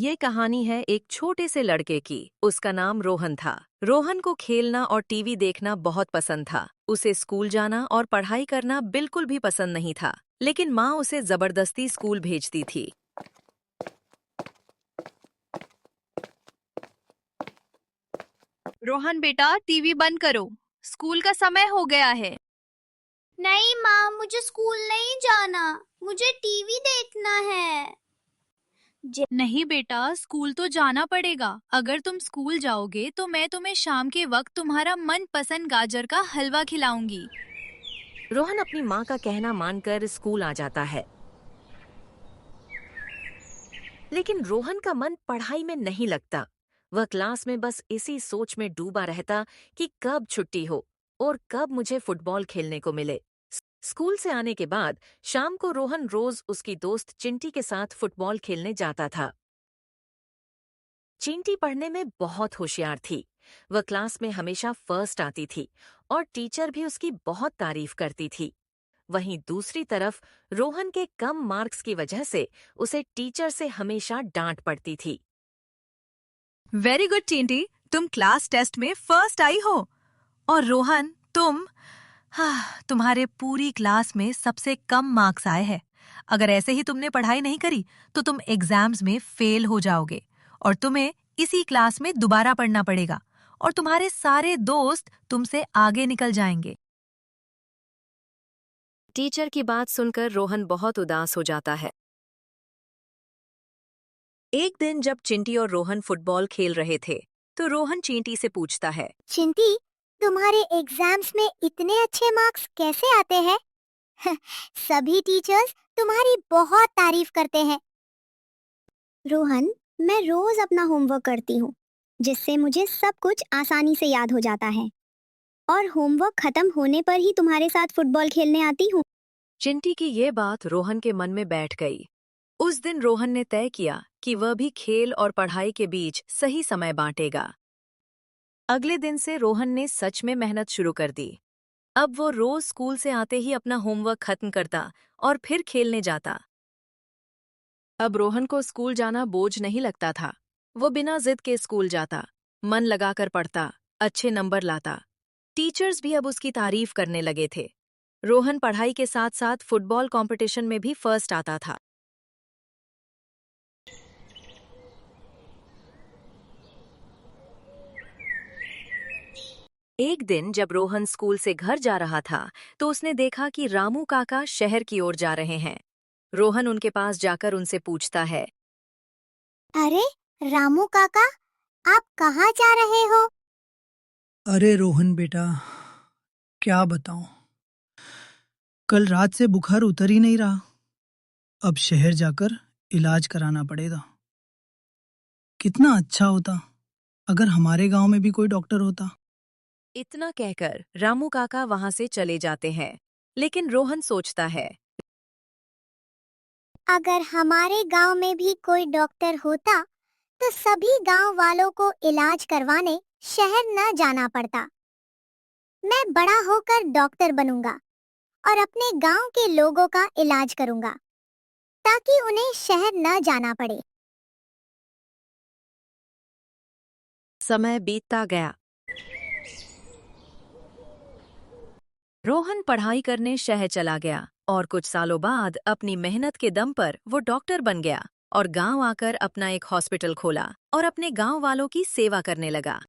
ये कहानी है एक छोटे से लड़के की। उसका नाम रोहन था। रोहन को खेलना और टीवी देखना बहुत पसंद था। उसे स्कूल जाना और पढ़ाई करना बिल्कुल भी पसंद नहीं था, लेकिन माँ उसे जबरदस्ती स्कूल भेजती थी। रोहन बेटा, टीवी बंद करो। स्कूल का समय हो गया है। नहीं माँ, मुझे स्कूल नहीं जाना। मुझे टीवी देखना है। नहीं बेटा, स्कूल तो जाना पड़ेगा। अगर तुम स्कूल जाओगे तो मैं तुम्हें शाम के वक्त तुम्हारा मनपसंद गाजर का हलवा खिलाऊंगी। रोहन अपनी माँ का कहना मानकर स्कूल आ जाता है, लेकिन रोहन का मन पढ़ाई में नहीं लगता। वह क्लास में बस इसी सोच में डूबा रहता कि कब छुट्टी हो और कब मुझे फुटबॉल खेलने को मिले। स्कूल से आने के बाद शाम को रोहन रोज उसकी दोस्त चिंटी के साथ फुटबॉल खेलने जाता था। चिंटी पढ़ने में बहुत होशियार थी। वह क्लास में हमेशा फर्स्ट आती थी और टीचर भी उसकी बहुत तारीफ करती थी। वहीं दूसरी तरफ रोहन के कम मार्क्स की वजह से उसे टीचर से हमेशा डांट पड़ती थी। वेरी गुड चिंटी, तुम क्लास टेस्ट में फर्स्ट आई हो। और रोहन, तुम्हारे पूरी क्लास में सबसे कम मार्क्स आए हैं। अगर ऐसे ही तुमने पढ़ाई नहीं करी तो तुम एग्जाम्स में फेल हो जाओगे और तुम्हें इसी क्लास में दोबारा पढ़ना पड़ेगा और तुम्हारे सारे दोस्त तुमसे आगे निकल जाएंगे। टीचर की बात सुनकर रोहन बहुत उदास हो जाता है। एक दिन जब चिंटी और रोहन फुटबॉल खेल रहे थे, तो रोहन चींटी से पूछता है, चिंटी, तुम्हारे एग्जाम्स में इतने अच्छे मार्क्स कैसे आते हैं? सभी टीचर्स तुम्हारी बहुत तारीफ करते हैं। रोहन, मैं रोज अपना होमवर्क करती हूँ, जिससे मुझे सब कुछ आसानी से याद हो जाता है। और होमवर्क खत्म होने पर ही तुम्हारे साथ फुटबॉल खेलने आती हूँ। चिंटी की ये बात रोहन के मन में बैठ गई। उस दिन रोहन ने तय किया कि वह भी खेल और पढ़ाई के बीच सही समय बांटेगा। अगले दिन से रोहन ने सच में मेहनत शुरू कर दी। अब वो रोज स्कूल से आते ही अपना होमवर्क खत्म करता और फिर खेलने जाता। अब रोहन को स्कूल जाना बोझ नहीं लगता था। वो बिना जिद के स्कूल जाता, मन लगाकर पढ़ता, अच्छे नंबर लाता। टीचर्स भी अब उसकी तारीफ करने लगे थे। रोहन पढ़ाई के साथ साथ फुटबॉल कंपटीशन में भी फर्स्ट आता था। एक दिन जब रोहन स्कूल से घर जा रहा था, तो उसने देखा कि रामू काका शहर की ओर जा रहे हैं। रोहन उनके पास जाकर उनसे पूछता है, अरे रामू काका, आप कहाँ जा रहे हो? अरे रोहन बेटा, क्या बताऊं। कल रात से बुखार उतर ही नहीं रहा। अब शहर जाकर इलाज कराना पड़ेगा। कितना अच्छा होता अगर हमारे गांव में भी कोई डॉक्टर होता। इतना कहकर रामू काका वहां से चले जाते हैं। लेकिन रोहन सोचता है, अगर हमारे गांव में भी कोई डॉक्टर होता तो सभी गांव वालों को इलाज करवाने शहर न जाना पड़ता। मैं बड़ा होकर डॉक्टर बनूंगा और अपने गांव के लोगों का इलाज करूंगा, ताकि उन्हें शहर न जाना पड़े। समय बीतता गया। रोहन पढ़ाई करने शहर चला गया और कुछ सालों बाद अपनी मेहनत के दम पर वो डॉक्टर बन गया और गांव आकर अपना एक हॉस्पिटल खोला और अपने गांव वालों की सेवा करने लगा।